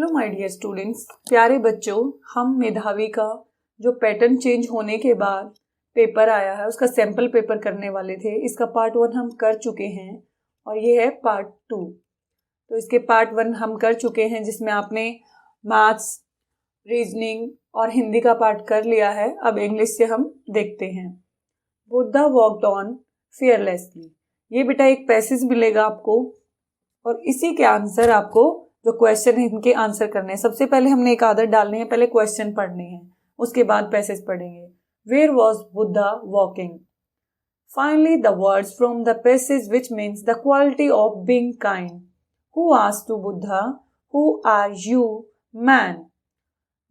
Hello my dear students, प्यारे बच्चों, हम मेधावी का जो पैटर्न चेंज होने के बाद पेपर आया है उसका सैम्पल पेपर करने वाले थे। इसका पार्ट 1 हम कर चुके हैं और ये है पार्ट 2। तो इसके पार्ट 1 हम कर चुके हैं जिसमें आपने मैथ्स, रीजनिंग और हिंदी का पार्ट कर लिया है। अब इंग्लिश से हम देखते हैं। Buddha walked on fearlessly. ये बेटा एक पैसेज मिलेगा आपको और इसी के आंसर आपको जो क्वेश्चन है इनके आंसर करने हैं। सबसे पहले हमने एक आदत डालनी है, पहले क्वेश्चन पढ़ने हैं, उसके बाद पैसेज पढ़ेंगे। Where was Buddha walking? Finally the words from the passage which means the quality of being kind. Who asked to Buddha, who are you man?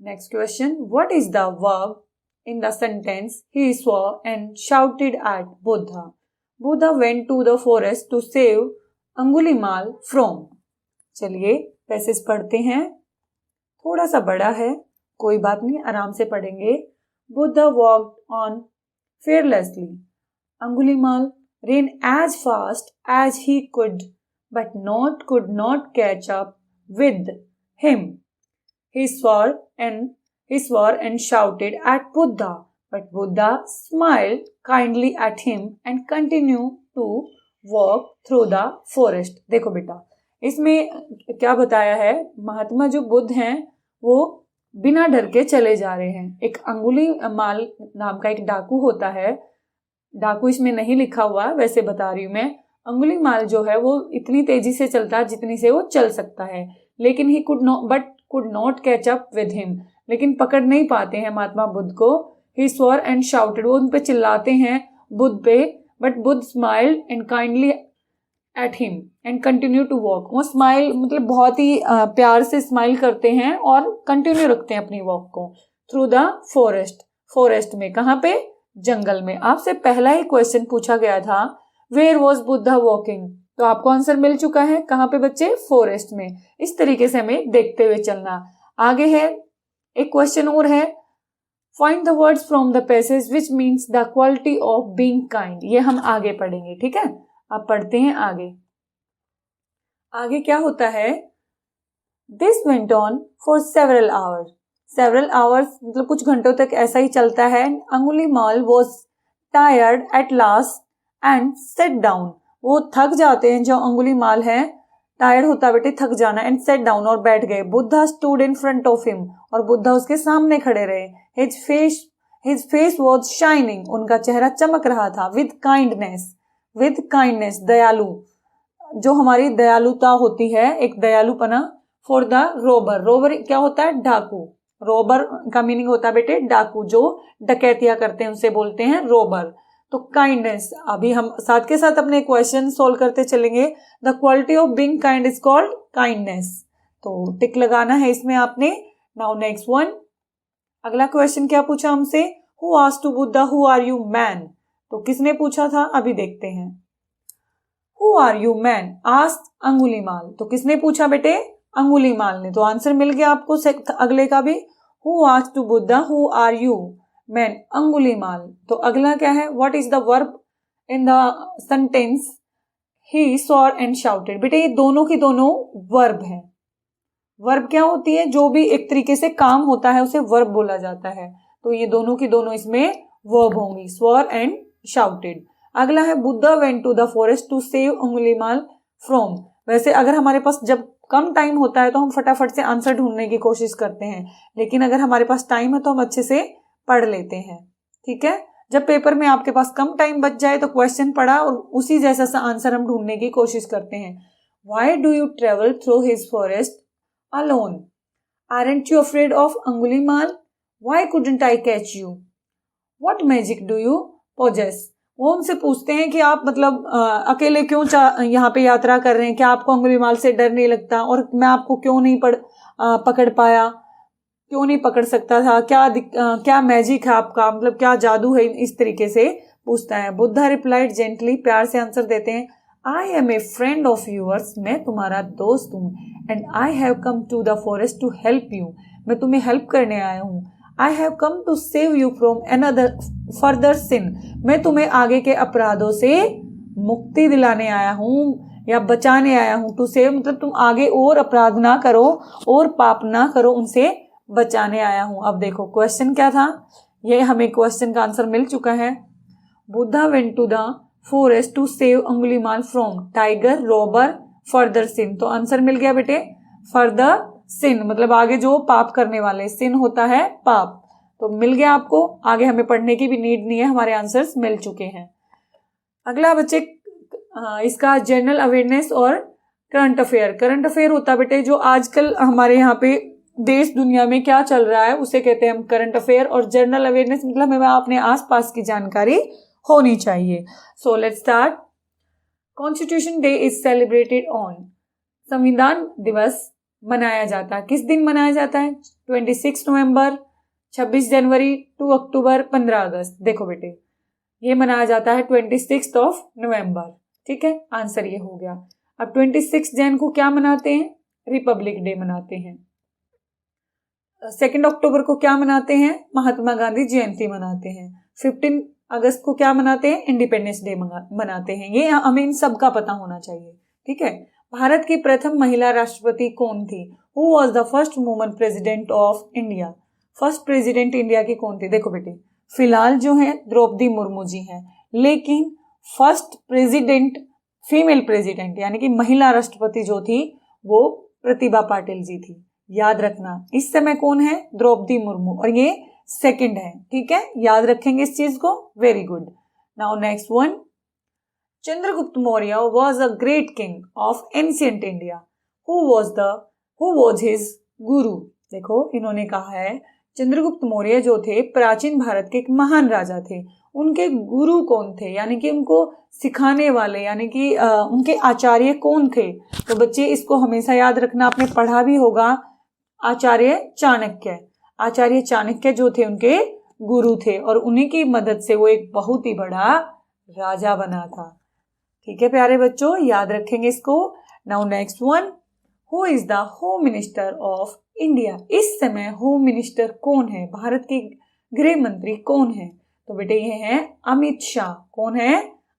Next question, what is the verb in the sentence he saw and shouted at Buddha? Buddha went to the forest to save Angulimala from. चलिए passage पढ़ते हैं। थोड़ा सा बड़ा है, कोई बात नहीं, आराम से पढ़ेंगे। Buddha walked on fearlessly. Angulimal ran as fast as he could, but could not catch up with him. He swore and shouted at Buddha, but Buddha smiled kindly at him and continued to walk through the forest. देखो बेटा, इसमें क्या बताया है, महात्मा जो बुद्ध हैं वो बिना डर के चले जा रहे हैं। एक अंगुलीमाल नाम का एक डाकू होता है, डाकू इसमें नहीं लिखा हुआ, वैसे बता रही हूँ मैं। अंगुलीमाल जो है वो इतनी तेजी से चलता है जितनी से वो चल सकता है, लेकिन he could not catch up with him, लेकिन पकड़ नहीं पाते हैं महात्मा बुद्ध को। ही स्वॉर एंड शाउटेड, वो उन पे चिल्लाते हैं बुद्ध पे, but Buddha smiled and kindly at him and continue to walk. वो स्माइल मतलब बहुत ही प्यार से स्माइल करते हैं और कंटिन्यू रखते हैं अपनी वॉक को थ्रू द फॉरेस्ट में। कहाँ पे? जंगल में। आपसे पहला ही क्वेश्चन पूछा गया था, वेयर वॉज बुद्धा वॉकिंग? तो आपको आंसर मिल चुका है। कहाँ पे बच्चे? फॉरेस्ट में। इस तरीके से हमें देखते हुए चलना। आगे है एक क्वेश्चन और है, find the words from the passage which means the quality of being kind. ये हम आगे पढ़ेंगे, ठीक है। अब पढ़ते हैं आगे क्या होता है। This went on for several hours मतलब कुछ घंटों तक ऐसा ही चलता है। Angulimal was tired at last and set down. वो थक जाते हैं, जो अंगुलीमाल है, टायर्ड होता है बेटे, थक जाना, एंड सेट डाउन और बैठ गए। Buddha stood in front of him, और बुद्धा उसके सामने खड़े रहे। हिज फेस वॉज शाइनिंग, उनका चेहरा चमक रहा था। विद काइंडनेस, दयालु, जो हमारी दयालुता होती है, एक दयालुपना। फॉर द रोबर क्या होता है? डाकू। रोबर का मीनिंग होता है बेटे डाकू, जो डकैतियां करते हैं उनसे बोलते हैं रोबर। तो काइंडनेस, अभी हम साथ के साथ अपने क्वेश्चन सोल्व करते चलेंगे। The quality of being kind is called kindness. तो टिक लगाना है इसमें आपने। नाउ नेक्स्ट वन, अगला क्वेश्चन क्या पूछा हमसे, who asked to Buddha who are you man? तो किसने पूछा था, अभी देखते हैं। Who are you man asked Angulimala. तो किसने पूछा बेटे? अंगुलीमाल ने। तो आंसर मिल गया आपको अगले का भी। Who asked to Buddha who are you man? Angulimala. तो अगला क्या है, what is the verb in the sentence he saw and shouted? बेटे ये दोनों की दोनों वर्ब है। वर्ब क्या होती है? जो भी एक तरीके से काम होता है उसे वर्ब बोला जाता है। तो ये दोनों की दोनों इसमें वर्ब होंगी, स्वॉर एंड शाउटेड। अगला है, Buddha went to the forest to save Angulimala from. वैसे अगर हमारे पास जब कम टाइम होता है तो हम फटाफट से आंसर ढूंढने की कोशिश करते हैं, लेकिन अगर हमारे पास टाइम है तो हम अच्छे से पढ़ लेते हैं, ठीक है। जब पेपर में आपके पास कम टाइम बच जाए तो क्वेश्चन पढ़ा और उसी जैसा सा आंसर हम ढूंढने की कोशिश करते हैं। Why do you travel through his forest alone? Aren't you afraid of Angulimal? Why couldn't I catch you? What magic do you possess? वो उनसे पूछते हैं कि आप मतलब अकेले क्यों यहाँ पे यात्रा कर रहे हैं, क्या आपको अंगुलीमाल से डर नहीं लगता, और मैं आपको क्यों नहीं पकड़ पाया, क्यों नहीं पकड़ सकता था, क्या मैजिक है आपका, मतलब क्या जादू है, इस तरीके से पूछता है। बुद्धा रिप्लाइड जेंटली, प्यार से आंसर देते हैं, I am a friend of yours, मैं तुम्हारा दोस्त हूँ, and I have come to the forest to help you, मैं तुम्हें हेल्प करने आया हूँ। I have come to save you from another further sin, मैं तुम्हें आगे के अपराधों से मुक्ति दिलाने आया हूँ। या बचाने आया हूँ, टू सेव मतलब तुम आगे और अपराध ना करो और पाप ना करो, उनसे बचाने आया हूँ। अब देखो क्वेश्चन क्या था, ये हमें क्वेश्चन का आंसर मिल चुका है। Buddha went to the forest to save Angulimala from tiger, robber, further sin. तो आंसर मिल गया बेटे फर्दर सिन, मतलब आगे जो पाप करने वाले, सिन होता है पाप। तो मिल गया आपको, आगे हमें पढ़ने की भी नीड नहीं है, हमारे आंसर्स मिल चुके हैं। अगला बच्चे इसका जनरल अवेयरनेस और करंट अफेयर। करंट अफेयर होता है बेटे जो आजकल हमारे यहाँ पे देश दुनिया में क्या चल रहा है उसे कहते हैं हम करंट अफेयर। और जनरल अवेयरनेस मतलब हमें अपने आसपास की जानकारी होनी चाहिए। So let's start. Constitution day is celebrated on. संविधान दिवस मनाया जाता है, किस दिन मनाया जाता है? 26 नवंबर, 26 जनवरी, 2 अक्टूबर, 15 अगस्त। देखो बेटे ये मनाया जाता है 26 नवंबर, ठीक है, आंसर ये हो गया। अब 26 जन को क्या मनाते हैं? रिपब्लिक डे मनाते हैं। 2 अक्टूबर को क्या मनाते हैं? महात्मा गांधी जयंती मनाते हैं। 15 अगस्त को क्या मनाते हैं? इंडिपेंडेंस डे मनाते हैं। ये हमें इन सब का पता होना चाहिए, ठीक है। भारत की प्रथम महिला राष्ट्रपति कौन थी? Who was the first woman president of India? First president India की कौन थी? देखो बेटे फिलहाल जो है द्रौपदी मुर्मू जी हैं, लेकिन फर्स्ट प्रेसिडेंट फीमेल प्रेसिडेंट यानी कि महिला राष्ट्रपति जो थी वो प्रतिभा पाटिल जी थी। याद रखना इस समय कौन है? द्रौपदी मुर्मू, और ये सेकंड है, ठीक है, याद रखेंगे इस चीज को। Very good. Now next one. Chandragupta Maurya was a great king of ancient India. Who was his guru? देखो इन्होंने कहा है चंद्रगुप्त मौर्य जो थे प्राचीन भारत के एक महान राजा थे, उनके गुरु कौन थे, यानी कि उनको सिखाने वाले, यानी कि उनके आचार्य कौन थे? तो बच्चे इसको हमेशा याद रखना, आपने पढ़ा भी होगा, आचार्य चाणक्य। आचार्य चाणक्य जो थे उनके गुरु थे और उन्हीं की मदद से वो एक बहुत ही बड़ा राजा बना था। ठीक है प्यारे बच्चों, याद रखेंगे इसको। Now next one. Who is the home minister of India? इस समय होम मिनिस्टर कौन है? भारत के गृह मंत्री कौन है? तो बेटे ये है अमित शाह। कौन है?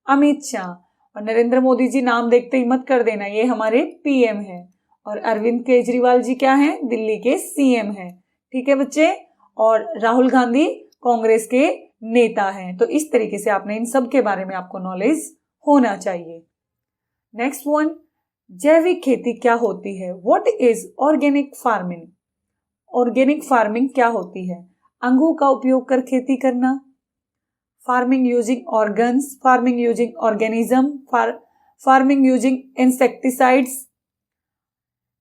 अमित शाह। और नरेंद्र मोदी जी नाम देखते ही मत कर देना, ये हमारे पीएम है। और अरविंद केजरीवाल जी क्या हैं? दिल्ली के सीएम हैं। ठीक है बच्चे। और राहुल गांधी कांग्रेस के नेता हैं। तो इस तरीके से आपने इन सब के बारे में आपको नॉलेज होना चाहिए। Next one. जैविक खेती क्या होती है? What is organic farming? Organic farming क्या होती है? अंगों का उपयोग कर खेती करना, farming using organs, farming using organism, farming using insecticides,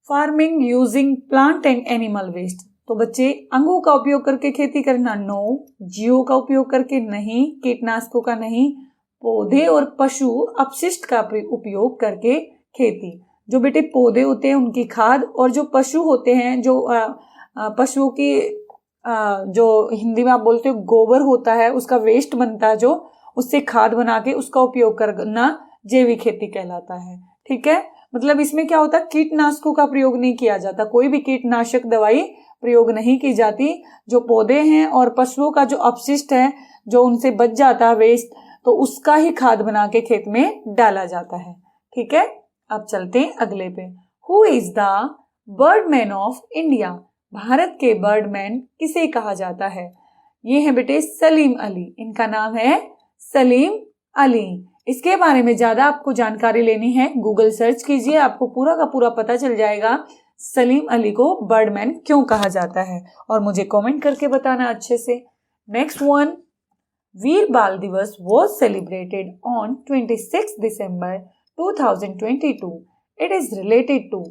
farming using plant and animal waste. तो बच्चे अंगों का उपयोग करके खेती करना नो, जीवों का उपयोग करके नहीं, कीटनाशकों का नहीं, पौधे और पशु अपशिष्ट का उपयोग करके खेती। जो बेटे पौधे होते हैं उनकी खाद, और जो पशु होते हैं जो पशुओं की जो हिंदी में आप बोलते हो गोबर होता है, उसका वेस्ट बनता है, जो उससे खाद बना के उसका उपयोग करना जैविक खेती कहलाता है। ठीक है, मतलब इसमें क्या होता है, कीटनाशकों का प्रयोग नहीं किया जाता, कोई भी कीटनाशक दवाई प्रयोग नहीं की जाती। जो पौधे हैं और पशुओं का जो अपशिष्ट है, जो उनसे बच जाता है वेस्ट, तो उसका ही खाद बना के खेत में डाला जाता है। ठीक है, अब चलते हैं अगले पे। Who is the Birdman of India? Bharat के बर्डमैन किसे कहा जाता है? ये है बेटे सलीम अली। इनका नाम है सलीम अली। इसके बारे में ज्यादा आपको जानकारी लेनी है, गूगल सर्च कीजिए, आपको पूरा का पूरा पता चल जाएगा सलीम अली को बर्डमैन क्यों कहा जाता है, और मुझे कमेंट करके बताना अच्छे से। Next one. वीर बाल दिवस was celebrated on 26 December 2022. It is related to।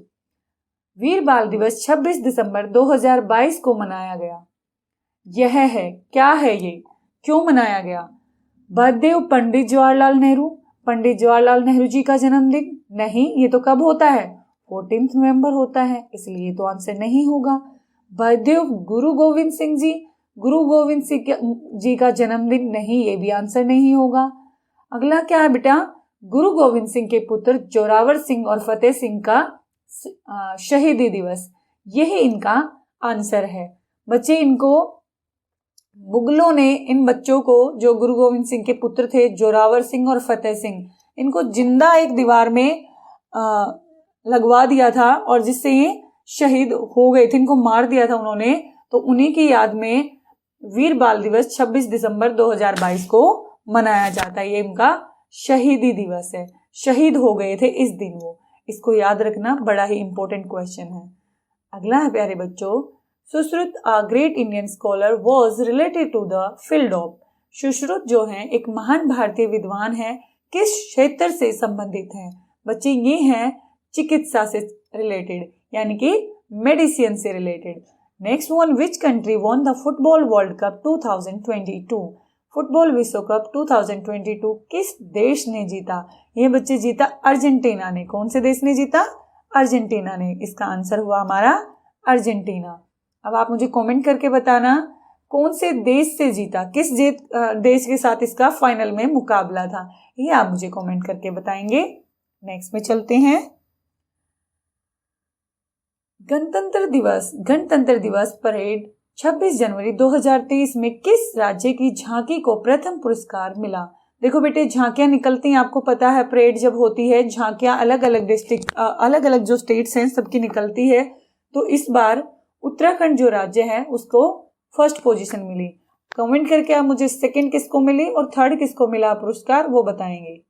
वीर बाल दिवस 26 दिसंबर 2022 को मनाया गया। यह है, क्या है ये, क्यों मनाया गया? बर्थडे ऑफ पंडित जवाहरलाल नेहरू, पंडित जवाहरलाल नेहरू जी का जन्मदिन? नहीं, ये तो कब होता है? 14 नवंबर होता है, इसलिए तो आंसर नहीं होगा। बर्थडे ऑफ गुरु गोविंद सिंह जी, गुरु गोविंद सिंह जी का जन्मदिन? नहीं, ये भी आंसर नहीं होगा। अगला क्या है बेटा? गुरु गोविंद सिंह के पुत्र जोरावर सिंह और फतेह सिंह का शहीदी दिवस, यही इनका आंसर है। बच्चे इनको मुगलों ने, इन बच्चों को, जो गुरु गोविंद सिंह के पुत्र थे जोरावर सिंह और फतेह सिंह, इनको जिंदा एक दीवार में लगवा दिया था और जिससे ये शहीद हो गए थे, इनको मार दिया था उन्होंने, तो उन्हीं की याद में वीर बाल दिवस 26 दिसंबर 2022 को मनाया जाता है। ये इनका शहीदी दिवस है, शहीद हो गए थे इस दिन वो। इसको याद रखना, बड़ा ही इंपॉर्टेंट क्वेश्चन है। अगला है प्यारे बच्चों, Sushruta a great Indian scholar was related to the field of. Sushruta जो है एक महान भारतीय विद्वान है, किस क्षेत्र से संबंधित है? बच्चे ये हैं चिकित्सा से रिलेटेड, यानी कि मेडिसिन से related. Next one, which country won the football world cup 2022? Football विश्व कप 2022 किस देश ने जीता? ये बच्चे जीता अर्जेंटीना ने। कौन से देश ने जीता? अर्जेंटीना ने। इसका आंसर हुआ हमारा अर्जेंटीना। अब आप मुझे कमेंट करके बताना कौन से देश से जीता, किस देश के साथ इसका फाइनल में मुकाबला था, ये आप मुझे कमेंट करके बताएंगे। नेक्स्ट में चलते हैं, गणतंत्र दिवस परेड 26 जनवरी 2023 में किस राज्य की झांकी को प्रथम पुरस्कार मिला? देखो बेटे, झांकियां निकलती हैं, आपको पता है परेड जब होती है झांकियां अलग अलग डिस्ट्रिक्ट, अलग अलग जो स्टेट्स हैं सबकी निकलती है। तो इस बार उत्तराखंड जो राज्य है उसको फर्स्ट पोजीशन मिली। कमेंट करके आप मुझे सेकंड किसको मिली और थर्ड किसको मिला पुरस्कार, वो बताएंगे।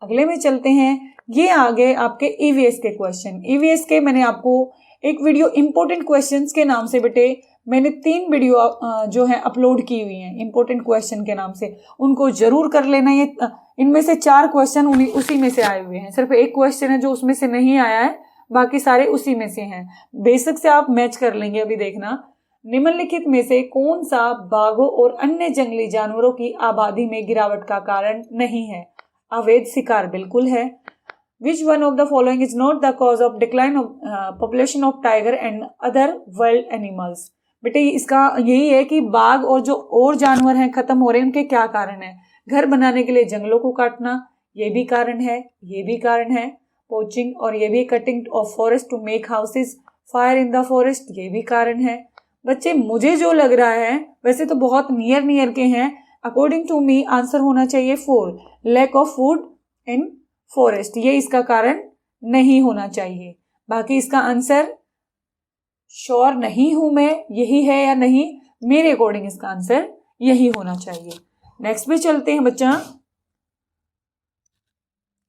अगले में चलते हैं, ये आगे आपके ईवीएस के क्वेश्चन। ईवीएस के मैंने आपको एक वीडियो इंपॉर्टेंट क्वेश्चंस के नाम से बेटे मैंने 3 वीडियो जो है अपलोड की हुई हैं इंपॉर्टेंट क्वेश्चन के नाम से, उनको जरूर कर लेना। ये इनमें से 4 क्वेश्चन उसी में से आए हुए हैं, सिर्फ एक क्वेश्चन है जो उसमें से नहीं आया है, बाकी सारे उसी में से हैं। बेसिक से आप मैच कर लेंगे। अभी देखना, निम्नलिखित में से कौन सा बाघों और अन्य जंगली जानवरों की आबादी में गिरावट का कारण नहीं है? अवैध शिकार बिल्कुल है। Which one of the following is not the cause of decline of population of tiger and other wild animals? बेटे इसका यही है कि बाघ और जो और जानवर हैं खत्म हो रहे हैं, उनके क्या कारण है? घर बनाने के लिए जंगलों को काटना, ये भी कारण है, ये भी कारण है। पोचिंग, और ये भी cutting of forest to make houses, fire in the forest, ये भी कारण है। बच्चे मुझे जो लग रहा है, वैसे तो बहुत नियर के हैं, अकॉर्डिंग टू मी आंसर होना चाहिए 4, lack of food in forest. ये इसका कारण नहीं होना चाहिए। बाकी इसका आंसर श्योर नहीं हूं मैं यही है या नहीं, मेरे अकॉर्डिंग इसका आंसर यही होना चाहिए। नेक्स्ट पे चलते हैं बच्चा,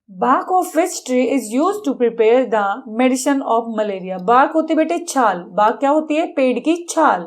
bark of which tree is used to prepare the medicine of malaria? bark होती बेटे छाल। bark क्या होती है? पेड़ की छाल।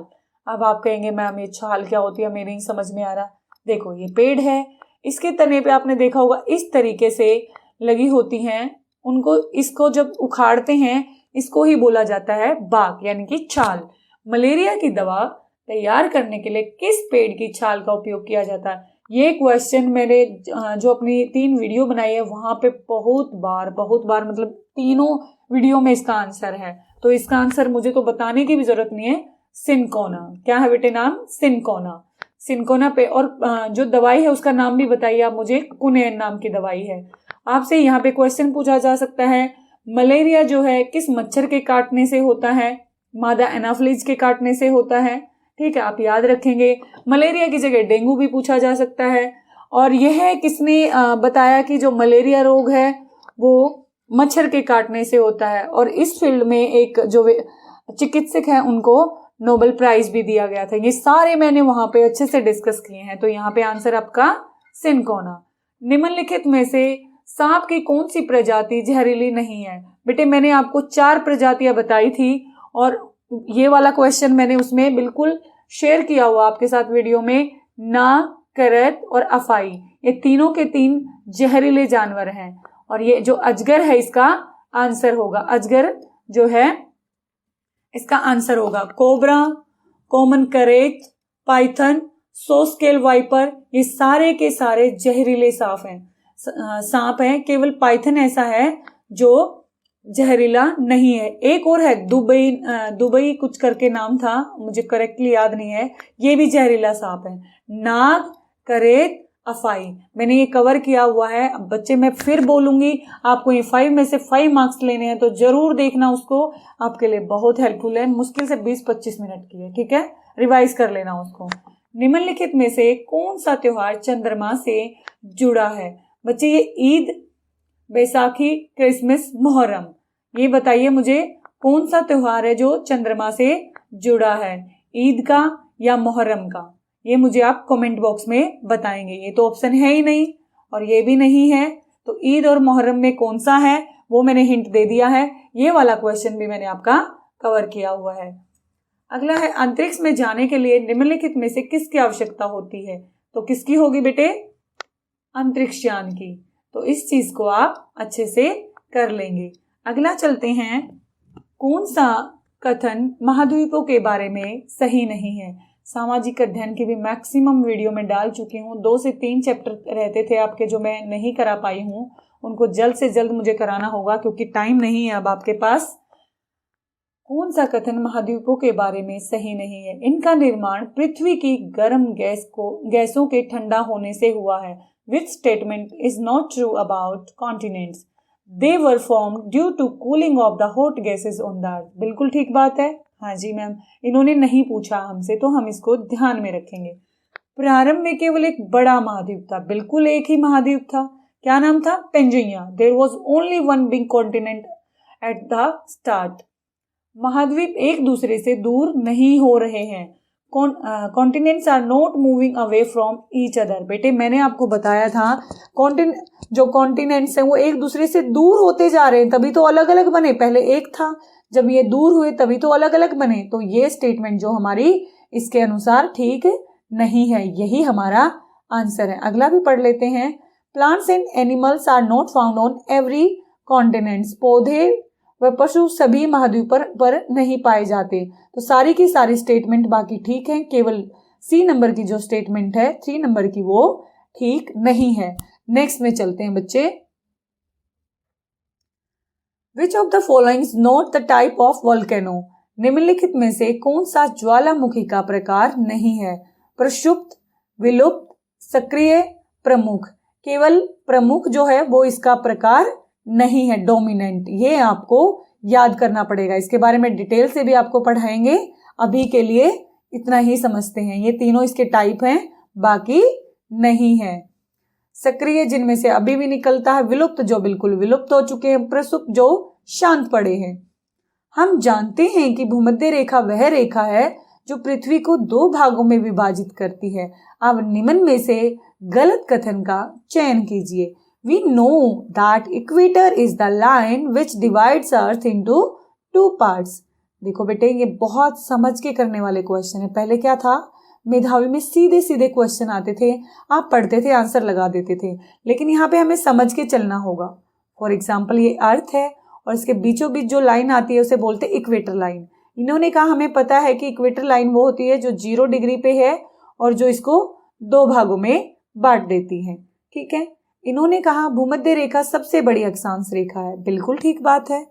अब आप कहेंगे मैम ये छाल क्या होती है, मेरे नहीं समझ में आ रहा। देखो ये पेड़ है, इसके तने पे आपने देखा होगा इस तरीके से लगी होती हैं, उनको इसको जब उखाड़ते हैं इसको ही बोला जाता है bark, यानी कि छाल। मलेरिया की दवा तैयार करने के लिए किस पेड़ की छाल का उपयोग किया जाता है? ये क्वेश्चन मैंने जो अपनी 3 वीडियो बनाई है वहां पे बहुत बार मतलब तीनों वीडियो में इसका आंसर है। तो इसका आंसर मुझे तो बताने की भी जरूरत नहीं है, सिनकोना। क्या है बेटे नाम? सिनकोना। सिनकोना पे, और जो दवाई है उसका नाम भी बताइए आप मुझे, कुनेन नाम की दवाई है। आपसे यहाँ पे क्वेश्चन पूछा जा सकता है, मलेरिया जो है किस मच्छर के काटने से होता है? मादा एनाफिलीज के काटने से होता है। ठीक है, आप याद रखेंगे। मलेरिया की जगह डेंगू भी पूछा जा सकता है। और यह किसने बताया कि जो मलेरिया रोग है वो मच्छर के काटने से होता है। और इस फील्ड में एक जो चिकित्सक हैं उनको नोबेल प्राइज भी दिया गया था। ये सारे मैंने वहां पे अच्छे से डिस्कस किए हैं। तो यहाँ पे आंसर आपका सिनकोना। निम्नलिखित में से सांप की कौन सी प्रजाति जहरीली नहीं है? बेटे मैंने आपको 4 प्रजातियां बताई थी और ये वाला क्वेश्चन मैंने उसमें बिल्कुल शेयर किया हुआ आपके साथ वीडियो में। नाग, करत और अफाई, ये तीनों के 3 जहरीले जानवर हैं। और ये जो अजगर है इसका आंसर होगा, अजगर जो है इसका आंसर होगा cobra, common krait, python, saw scale viper, ये सारे के सारे जहरीले सांप हैं। केवल पाइथन ऐसा है जो जहरीला नहीं है। एक और है दुबई कुछ करके नाम था, मुझे करेक्टली याद नहीं है, ये भी जहरीला सांप है। नाग, करेत, अफाई, मैंने ये कवर किया हुआ है। अब बच्चे मैं फिर बोलूंगी, आपको ये 5 में से 5 मार्क्स लेने हैं तो जरूर देखना उसको, आपके लिए बहुत हेल्पफुल है। मुश्किल से 20-25 मिनट की है, ठीक है, रिवाइज कर लेना उसको। निम्नलिखित में से कौन सा त्योहार चंद्रमा से जुड़ा है? बच्चे ये ईद बैसाखी, क्रिसमस, मुहर्रम। ये बताइए मुझे कौन सा त्योहार है जो चंद्रमा से जुड़ा है, ईद का या मुहर्रम का? ये मुझे आप कमेंट बॉक्स में बताएंगे। ये तो ऑप्शन है ही नहीं और ये भी नहीं है, तो ईद और मुहर्रम में कौन सा है वो मैंने हिंट दे दिया है। ये वाला क्वेश्चन भी मैंने आपका कवर किया हुआ है। अगला है, अंतरिक्ष में जाने के लिए निम्नलिखित में से किसकी आवश्यकता होती है? तो किसकी होगी बेटे? अंतरिक्ष यान की। तो इस चीज को आप अच्छे से कर लेंगे। अगला चलते हैं, कौन सा कथन महाद्वीपों के बारे में सही नहीं है? सामाजिक अध्ययन की भी मैक्सिमम वीडियो में डाल चुकी हूँ। 2 से 3 चैप्टर रहते थे आपके जो मैं नहीं करा पाई हूँ, उनको जल्द से जल्द मुझे कराना होगा क्योंकि टाइम नहीं है अब आपके पास। कौन सा कथन महाद्वीपों के बारे में सही नहीं है? इनका निर्माण पृथ्वी की गर्म गैसों के ठंडा होने से हुआ है। Which statement is not true about continents? They were formed due to cooling of the hot gases on the earth. बिल्कुल ठीक बात है। हाँ जी मैम, इन्होंने नहीं पूछा हमसे तो हम इसको ध्यान में रखेंगे। प्रारंभ में केवल एक बड़ा महाद्वीप था। बिल्कुल एक ही महाद्वीप था। क्या नाम था? Pangaea. There was only one big continent at the start. महाद्वीप एक दूसरे से दूर नहीं हो रहे हैं। Continents are not moving away from each other. बेटे मैंने आपको बताया था जो कॉन्टिनेंट्स हैं वो एक दूसरे से दूर होते जा रहे हैं, तभी तो अलग अलग बने। पहले एक था, जब ये दूर हुए तभी तो अलग अलग बने। तो ये स्टेटमेंट जो हमारी इसके अनुसार ठीक नहीं है, यही हमारा आंसर है। अगला भी पढ़ लेते हैं। Plants and animals are not found on every continents. पौधे व पशु सभी महाद्वीप पर नहीं पाए जाते। तो सारी की सारी स्टेटमेंट बाकी ठीक है, केवल सी नंबर की जो स्टेटमेंट है 3 नंबर की वो ठीक नहीं है। नेक्स्ट में चलते हैं बच्चे। Which of the following is not the type of volcano? निम्नलिखित में से कौन सा ज्वालामुखी का प्रकार नहीं है? प्रक्षुब्ध, विलुप्त, सक्रिय, प्रमुख। केवल प्रमुख जो है वो इसका प्रकार नहीं है, डोमिनेंट। ये आपको याद करना पड़ेगा। इसके बारे में डिटेल से भी आपको पढ़ाएंगे। अभी के लिए इतना ही समझते हैं। ये तीनों इसके टाइप हैं, बाकी नहीं है। सक्रिय जिनमें से अभी भी निकलता है, विलुप्त जो बिल्कुल विलुप्त हो चुके हैं, प्रसुप्त जो शांत पड़े हैं। हम जानते हैं कि भूमध्य रेखा वह रेखा है जो पृथ्वी को 2 भागों में विभाजित करती है। अब निम्न में से गलत कथन का चयन कीजिए। We know that equator is the line which divides Earth into 2 parts. देखो बेटे ये बहुत समझ के करने वाले क्वेश्चन है। पहले क्या था, मेधावी में सीधे सीधे क्वेश्चन आते थे, आप पढ़ते थे आंसर लगा देते थे, लेकिन यहाँ पे हमें समझ के चलना होगा। फॉर एग्जाम्पल ये अर्थ है और इसके बीचों बीच जो लाइन आती है उसे बोलते हैं इक्वेटर लाइन। इन्होंने कहा हमें पता है कि इक्वेटर लाइन वो होती है जो 0 डिग्री पे है और जो इसको 2 भागों में बांट देती है। ठीक है, इन्होंने कहा भूमध्य रेखा सबसे बड़ी अक्षांश रेखा है। बिल्कुल ठीक बात है।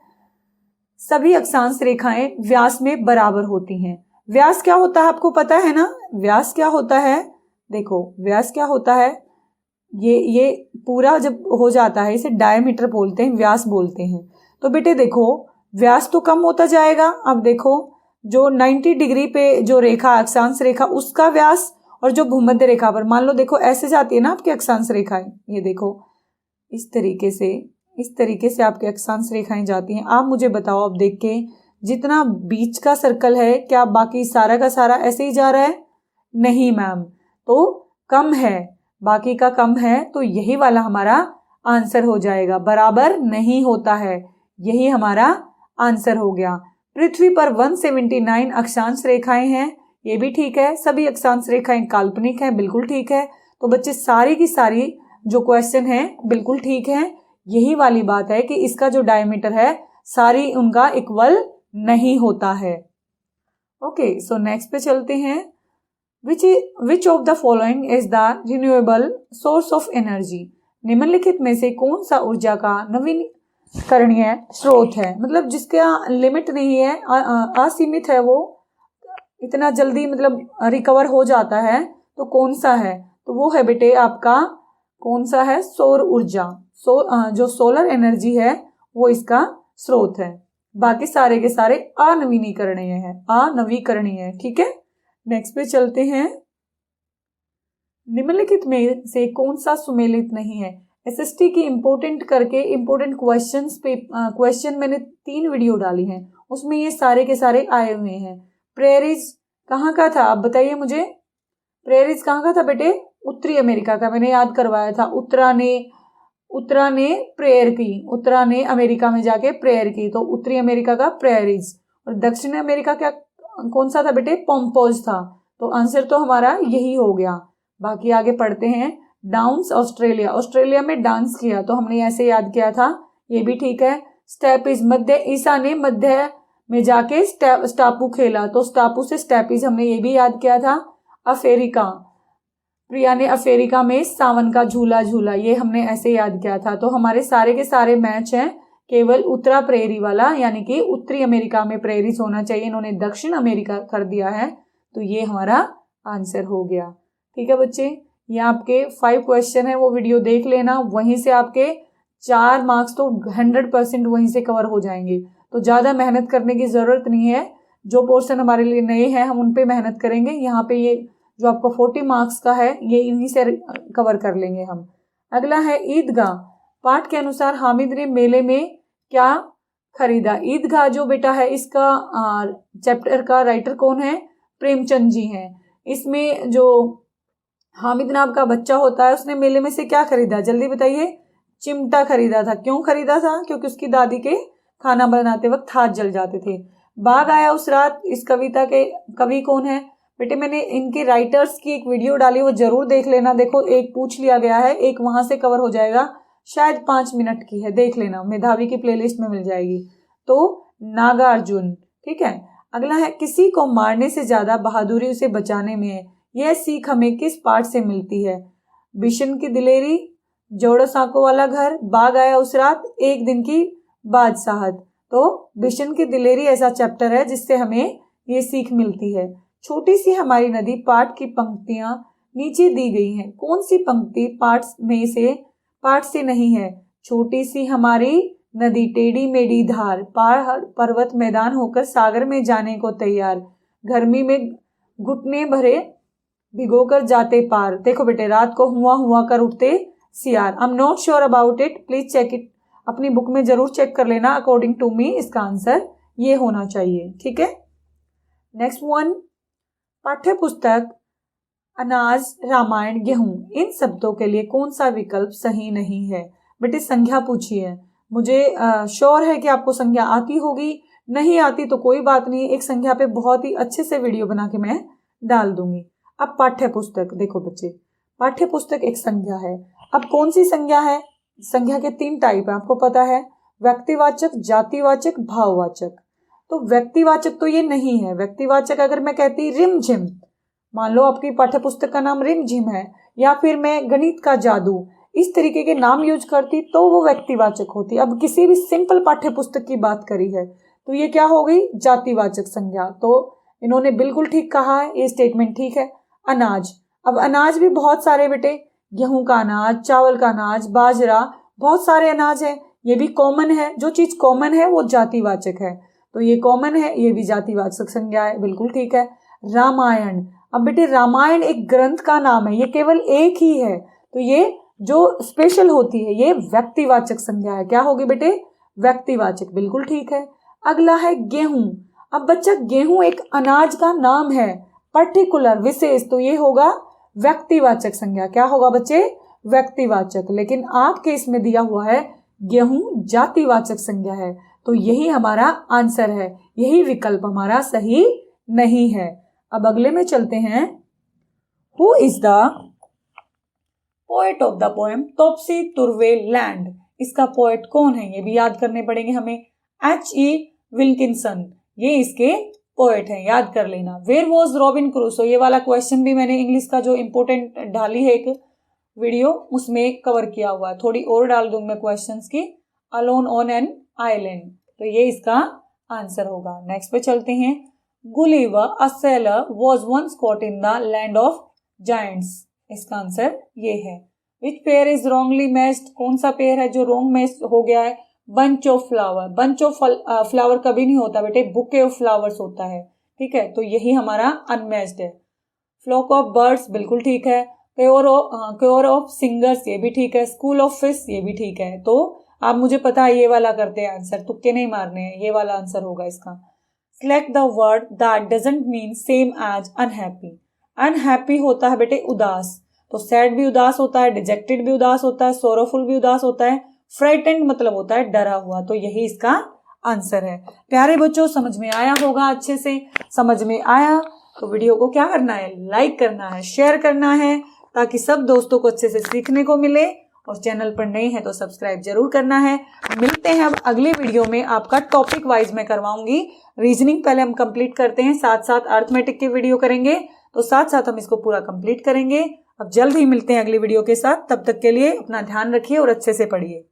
सभी अक्षांश रेखाएं व्यास में बराबर होती हैं। व्यास क्या होता है आपको पता है ना? व्यास क्या होता है? देखो व्यास क्या होता है, ये पूरा जब हो जाता है इसे डायमीटर बोलते हैं, व्यास बोलते हैं। तो बेटे देखो व्यास तो कम होता जाएगा। अब देखो जो 90 डिग्री पे जो रेखा अक्षांश रेखा उसका व्यास और जो भूमध्य रेखा पर, मान लो देखो ऐसे जाती है ना आपकी अक्षांश रेखाएं, ये देखो इस तरीके से आपकी अक्षांश रेखाएं जाती हैं। आप मुझे बताओ अब देख के, जितना बीच का सर्कल है क्या बाकी सारा का सारा ऐसे ही जा रहा है? नहीं मैम, तो कम है, बाकी का कम है, तो यही वाला हमारा आंसर हो जाएगा। बराबर नहीं होता है, यही हमारा आंसर हो गया। पृथ्वी पर 179 अक्षांश रेखाएं हैं, ये भी ठीक है। सभी अक्षांश रेखाएं काल्पनिक हैं, बिल्कुल ठीक है। तो बच्चे सारी की सारी जो क्वेश्चन है बिल्कुल ठीक है। यही वाली बात है कि इसका जो डायमीटर है सारी उनका इक्वल नहीं होता है। ओके, सो नेक्स्ट पे चलते हैं। Which of the following is the renewable source of energy? निम्नलिखित में से कौन सा ऊर्जा का नवीकरणीय स्रोत है? मतलब जिसका लिमिट नहीं है, असीमित है, वो इतना जल्दी मतलब रिकवर हो जाता है, तो कौन सा है? तो वो है बेटे आपका कौन सा है? सौर ऊर्जा। जो सोलर एनर्जी है वो इसका स्रोत है। बाकी सारे के सारे अनवीनीकरणीय है। ठीक है, नेक्स्ट पे चलते हैं। निम्नलिखित में से कौन सा सुमेलित नहीं है? SST की इम्पोर्टेंट करके इम्पोर्टेंट क्वेश्चन मैंने 3 वीडियो डाली हैं, उसमें ये सारे के सारे आए हुए हैं। प्रेयरीज कहाँ का था आप बताइए मुझे, प्रेयरीज कहाँ का था बेटे? उत्तरी अमेरिका का, मैंने याद करवाया था। उत्तरा ने प्रेयर की, उत्तरा ने अमेरिका में जाके प्रेयर की, तो उत्तरी अमेरिका का प्रेयरीज। और दक्षिण अमेरिका क्या कौन सा था बेटे? पॉम्पोज था। तो आंसर तो हमारा यही हो गया। बाकी आगे पढ़ते हैं। डांस ऑस्ट्रेलिया, ऑस्ट्रेलिया में डांस किया, तो हमने ऐसे याद किया था, ये भी ठीक है। स्टेपिज, मध्य ईसा ने मध्य में जाके स्टापू खेला, तो स्टापू से स्टेपिज हमने ये भी याद किया था। अफ्रीका, प्रिया ने अफ्रीका में सावन का झूला झूला, ये हमने ऐसे याद किया था। तो हमारे सारे के सारे मैच हैं, केवल उत्तरा प्रेयरी वाला, यानी कि उत्तरी अमेरिका में प्रेयरीज होना चाहिए, इन्होंने दक्षिण अमेरिका कर दिया है, तो ये हमारा आंसर हो गया। ठीक है बच्चे, ये आपके 5 क्वेश्चन है, वो वीडियो देख लेना, वहीं से आपके 4 मार्क्स तो 100% वहीं से कवर हो जाएंगे। तो ज़्यादा मेहनत करने की ज़रूरत नहीं है, जो पोर्शन हमारे लिए नए हैं हम उन पे मेहनत करेंगे। यहाँ पे ये जो आपको 40 मार्क्स का है, ये इन्हीं से कवर कर लेंगे हम। अगला है ईदगाह। पाठ के अनुसार हामिद ने मेले में क्या खरीदा? ईदगाह जो बेटा है, इसका चैप्टर का राइटर कौन है? प्रेमचंद जी हैं। इसमें जो हामिद नाम का बच्चा होता है, उसने मेले में से क्या खरीदा? जल्दी बताइए। चिमटा खरीदा था। क्यों खरीदा था? क्योंकि उसकी दादी के खाना बनाते वक्त हाथ जल जाते थे। बाघ आया उस रात, इस कविता के कवि कौन है? बेटे मैंने इनके राइटर्स की एक वीडियो डाली, वो जरूर देख लेना। देखो, एक पूछ लिया गया है, एक वहां से कवर हो जाएगा, शायद 5 मिनट की है, देख लेना, मेधावी की प्लेलिस्ट में मिल जाएगी। तो नागार्जुन, ठीक है। अगला है किसी को मारने से ज्यादा बहादुरी उसे बचाने में है, यह सीख हमें किस पाठ से मिलती है? बिशन की दिलेरी, जोड़ो सांकों वाला घर, बाघ आया उस रात, एक दिन की बादशाहत। तो बिशन की दिलेरी ऐसा चैप्टर है जिससे हमें ये सीख मिलती है। छोटी सी हमारी नदी, पाठ की पंक्तियां नीचे दी गई हैं। कौन सी पंक्ति पाठ से नहीं है? छोटी सी हमारी नदी, टेढ़ी मेढ़ी धार, पहाड़ पर्वत मैदान होकर सागर में जाने को तैयार, गर्मी में घुटने भरे भिगोकर जाते पार। देखो बेटे, रात को हुआ कर उठते सियार। I am not sure about it, please check it, अपनी बुक में जरूर चेक कर लेना। अकॉर्डिंग टू मी इसका आंसर ये होना चाहिए। ठीक है, नेक्स्ट वन, पाठ्य पुस्तक अनाज, रामायण, गेहूं, इन शब्दों के लिए कौन सा विकल्प सही नहीं है? बेटे संज्ञा पूछी है, मुझे श्योर है कि आपको संज्ञा आती होगी, नहीं आती तो कोई बात नहीं, एक संज्ञा पे बहुत ही अच्छे से वीडियो बना के मैं डाल दूंगी। अब पाठ्य पुस्तक देखो बच्चे, पाठ्य पुस्तक एक संज्ञा है। अब कौन सी संज्ञा है? संज्ञा के 3 टाइप है, आपको पता है, व्यक्तिवाचक, जातिवाचक, भाववाचक। तो व्यक्तिवाचक तो ये नहीं है। व्यक्तिवाचक अगर मैं कहती रिमझिम, मान लो आपकी पाठ्य पुस्तक का नाम रिमझिम है, या फिर मैं गणित का जादू, इस तरीके के नाम यूज करती तो वो व्यक्तिवाचक होती। अब किसी भी सिंपल पाठ्य पुस्तक की बात करी है तो ये क्या हो गई? जातिवाचक संज्ञा। तो इन्होंने बिल्कुल ठीक कहा है, ये स्टेटमेंट ठीक है। अनाज, अब अनाज भी बहुत सारे बेटे, गेहूं का अनाज, चावल का अनाज, बाजरा, बहुत सारे अनाज है, ये भी कॉमन है। जो चीज कॉमन है वो जातिवाचक है, तो ये कॉमन है, ये भी जातिवाचक संज्ञा है, बिल्कुल ठीक है। रामायण, अब बेटे रामायण एक ग्रंथ का नाम है, ये केवल एक ही है, तो ये जो स्पेशल होती है ये व्यक्तिवाचक संज्ञा है। क्या होगी बेटे? व्यक्तिवाचक, बिल्कुल ठीक है। अगला है गेहूं। अब बच्चा गेहूं एक अनाज का नाम है, पर्टिकुलर, विशेष, तो ये होगा व्यक्तिवाचक संज्ञा। क्या होगा बच्चे? व्यक्तिवाचक। लेकिन आपके इसमें दिया हुआ है गेहूं जातिवाचक संज्ञा है, तो यही हमारा आंसर है, यही विकल्प हमारा सही नहीं है। अब अगले में चलते हैं। Who is the poet of the poem Topsy turvy land? इसका पोएट कौन है? ये भी याद करने पड़ेंगे हमें। H.E. विल्किंसन, ये इसके पोएट हैं, याद कर लेना। वेयर वॉज रॉबिन क्रूसो, ये वाला क्वेश्चन भी मैंने इंग्लिश का जो इंपोर्टेंट डाली है एक वीडियो, उसमें कवर किया हुआ है, थोड़ी और डाल दूंगी मैं क्वेश्चंस की। अलोन ऑन एन आइलैंड, तो ये इसका आंसर होगा। नेक्स्ट पे चलते हैं। Gulliver a sailor was once caught in the land of giants, इसका आंसर ये है। Which pair is wrongly matched, कौन सा पेयर है जो रॉन्ग मैच हो गया है? Bunch of flower, bunch of flower कभी नहीं होता बेटे, बुके ऑफ फ्लावर्स होता है, ठीक है, तो यही हमारा अनमैच्ड है। फ्लॉक ऑफ बर्ड्स, बिल्कुल ठीक है। क्योर ऑफ सिंगर्स ये भी ठीक है, स्कूल ऑफ फिश ये भी ठीक है। तो आप मुझे पता है ये वाला करते हैं आंसर, तुक्के नहीं मारने हैं, ये वाला आंसर होगा इसका। Select the word that doesn't mean same as unhappy. Unhappy होता है बेटे उदास, तो सैड भी उदास होता है, डिजेक्टेड भी उदास होता है, सोरोफुल भी उदास होता है, फ्राइटेंड मतलब होता है डरा हुआ। तो यही इसका आंसर है। प्यारे बच्चों समझ में आया होगा, अच्छे से समझ में आया तो वीडियो को क्या करना है, लाइक करना है, शेयर करना है, ताकि सब दोस्तों को अच्छे से सीखने को मिले। और चैनल पर नए हैं तो सब्सक्राइब जरूर करना है। मिलते हैं अब अगली वीडियो में, आपका टॉपिक वाइज मैं करवाऊंगी। रीजनिंग पहले हम कंप्लीट करते हैं, साथ साथ अर्थमेटिक की वीडियो करेंगे, तो साथ साथ हम इसको पूरा कंप्लीट करेंगे। अब जल्द ही मिलते हैं अगली वीडियो के साथ, तब तक के लिए अपना ध्यान रखिए और अच्छे से पढ़िए।